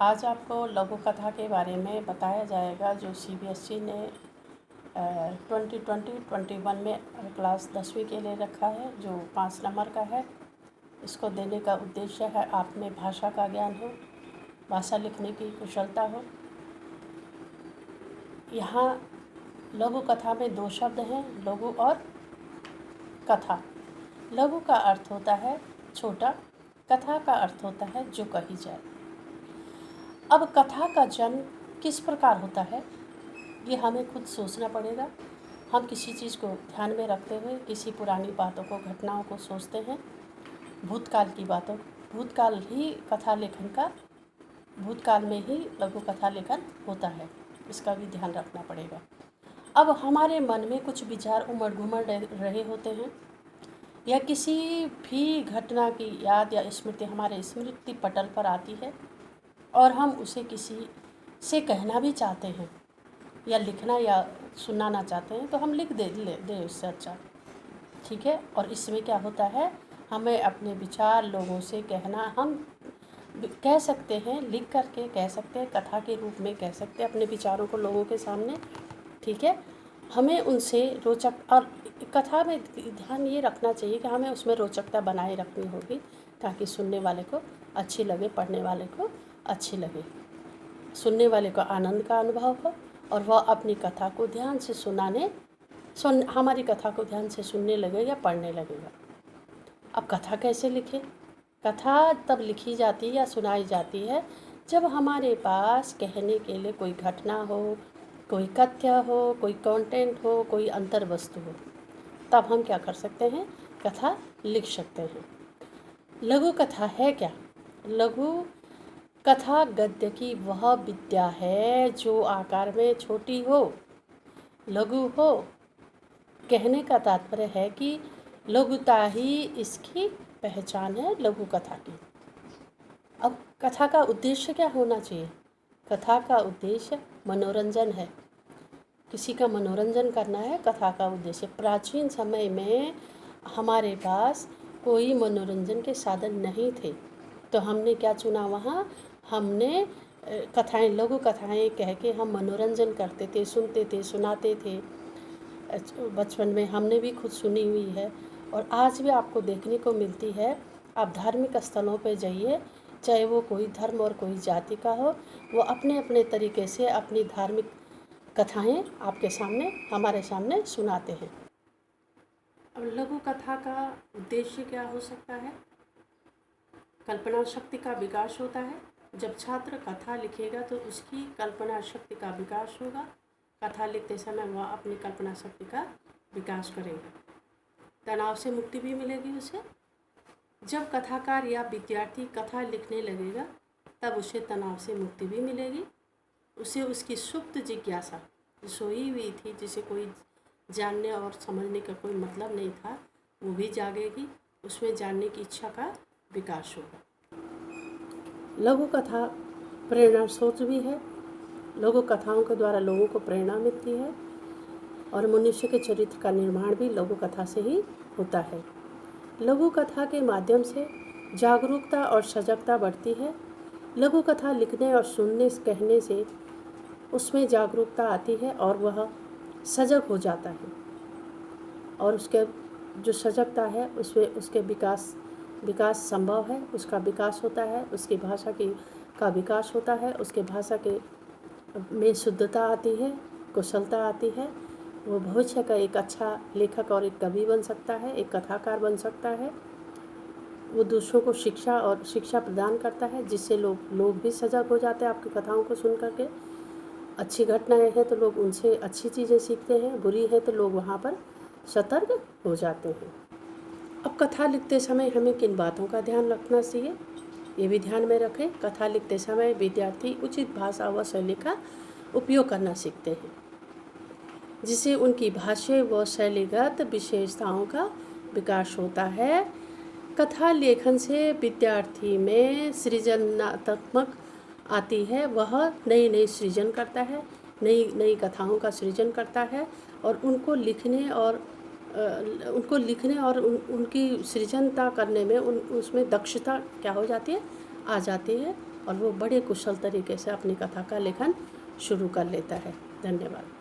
आज आपको लघु कथा के बारे में बताया जाएगा जो सीबीएसई ने 2020-21 में क्लास 10वीं के लिए रखा है, जो 5 नंबर का है। इसको देने का उद्देश्य है आप में भाषा का ज्ञान हो, भाषा लिखने की कुशलता हो। यहाँ लघु कथा में 2 शब्द हैं, लघु और कथा। लघु का अर्थ होता है छोटा, कथा का अर्थ होता है जो कही जाए। अब कथा का जन्म किस प्रकार होता है ये हमें खुद सोचना पड़ेगा। हम किसी चीज़ को ध्यान में रखते हुए किसी पुरानी बातों को, घटनाओं को सोचते हैं, भूतकाल की बातों, भूतकाल ही कथा लेखन का, भूतकाल में ही लघु कथा लेखन होता है, इसका भी ध्यान रखना पड़ेगा। अब हमारे मन में कुछ विचार उमड़ घुमड़ रहे होते हैं या किसी भी घटना की याद या स्मृति हमारे स्मृति पटल पर आती है और हम उसे किसी से कहना भी चाहते हैं या लिखना या सुनाना चाहते हैं, तो हम लिख दे उससे अच्छा, ठीक है। और इसमें क्या होता है, हमें अपने विचार लोगों से कहना, हम कह सकते हैं, लिख करके कह सकते हैं, कथा के रूप में कह सकते हैं अपने विचारों को लोगों के सामने, ठीक है। हमें उनसे रोचक, और कथा में ध्यान ये रखना चाहिए कि हमें उसमें रोचकता बनाए रखनी होगी ताकि सुनने वाले को अच्छी लगे, पढ़ने वाले को अच्छी लगे, सुनने वाले को आनंद का अनुभव हो और वह अपनी कथा को ध्यान से हमारी कथा को ध्यान से सुनने लगेगा, पढ़ने लगेगा। अब कथा कैसे लिखें? कथा तब लिखी जाती है या सुनाई जाती है जब हमारे पास कहने के लिए कोई घटना हो, कोई कथ्य हो, कोई कंटेंट हो, कोई अंतर वस्तु हो, तब हम क्या कर सकते हैं, कथा लिख सकते हैं। लघु कथा है क्या? लघु कथा गद्य की वह विद्या है जो आकार में छोटी हो, लघु हो। कहने का तात्पर्य है कि लघुता ही इसकी पहचान है, लघु कथा की। अब कथा का उद्देश्य क्या होना चाहिए? कथा का उद्देश्य मनोरंजन है, किसी का मनोरंजन करना है कथा का उद्देश्य। प्राचीन समय में हमारे पास कोई मनोरंजन के साधन नहीं थे, तो हमने क्या चुना, वहाँ हमने कथाएं, लघु कथाएं कह के हम मनोरंजन करते थे, सुनते थे, सुनाते थे। बचपन में हमने भी खुद सुनी हुई है और आज भी आपको देखने को मिलती है। आप धार्मिक स्थलों पर जाइए, चाहे वो कोई धर्म और कोई जाति का हो, वो अपने अपने तरीके से अपनी धार्मिक कथाएं आपके सामने, हमारे सामने सुनाते हैं। अब लघु कथा का उद्देश्य क्या हो सकता है? कल्पना शक्ति का विकास होता है। जब छात्र कथा लिखेगा तो उसकी कल्पना शक्ति का विकास होगा। कथा लिखते समय वह अपनी कल्पना शक्ति का विकास करेगा। तनाव से मुक्ति भी मिलेगी उसे। जब कथाकार या विद्यार्थी कथा लिखने लगेगा तब उसे तनाव से मुक्ति भी मिलेगी। उसे उसकी सुप्त जिज्ञासा, सोई हुई थी, जिसे कोई जानने और समझने का कोई मतलब नहीं था, वो भी जागेगी। उसमें जानने की इच्छा का विकास होगा। लघु कथा प्रेरणा स्रोत भी है। लघु कथाओं के द्वारा लोगों को प्रेरणा मिलती है और मनुष्य के चरित्र का निर्माण भी लघु कथा से ही होता है। लघु कथा के माध्यम से जागरूकता और सजगता बढ़ती है। लघु कथा लिखने और सुनने, कहने से उसमें जागरूकता आती है और वह सजग हो जाता है और उसके जो सजगता है उसमें उसके विकास संभव है, उसका विकास होता है, उसकी भाषा का विकास होता है, उसके भाषा के में शुद्धता आती है, कुशलता आती है। वो भविष्य का एक अच्छा लेखक और एक कवि बन सकता है, एक कथाकार बन सकता है। वो दूसरों को शिक्षा प्रदान करता है, जिससे लोग भी सजग हो जाते हैं आपकी कथाओं को सुन करके। अच्छी घटनाएं हैं तो लोग उनसे अच्छी चीज़ें सीखते हैं, बुरी है तो लोग वहाँ पर सतर्क हो जाते हैं। अब कथा लिखते समय हमें किन बातों का ध्यान रखना चाहिए, ये भी ध्यान में रखें। कथा लिखते समय विद्यार्थी उचित भाषा व शैली का उपयोग करना सीखते हैं, जिससे उनकी भाषा व शैलीगत विशेषताओं का विकास होता है। कथा लेखन से विद्यार्थी में सृजनात्मक आती है, वह नई सृजन करता है, नई कथाओं का सृजन करता है और उनको लिखने और उनकी सृजनता करने में उसमें दक्षता क्या हो जाती है, आ जाती है और वो बड़े कुशल तरीके से अपनी कथा का लेखन शुरू कर लेता है। धन्यवाद।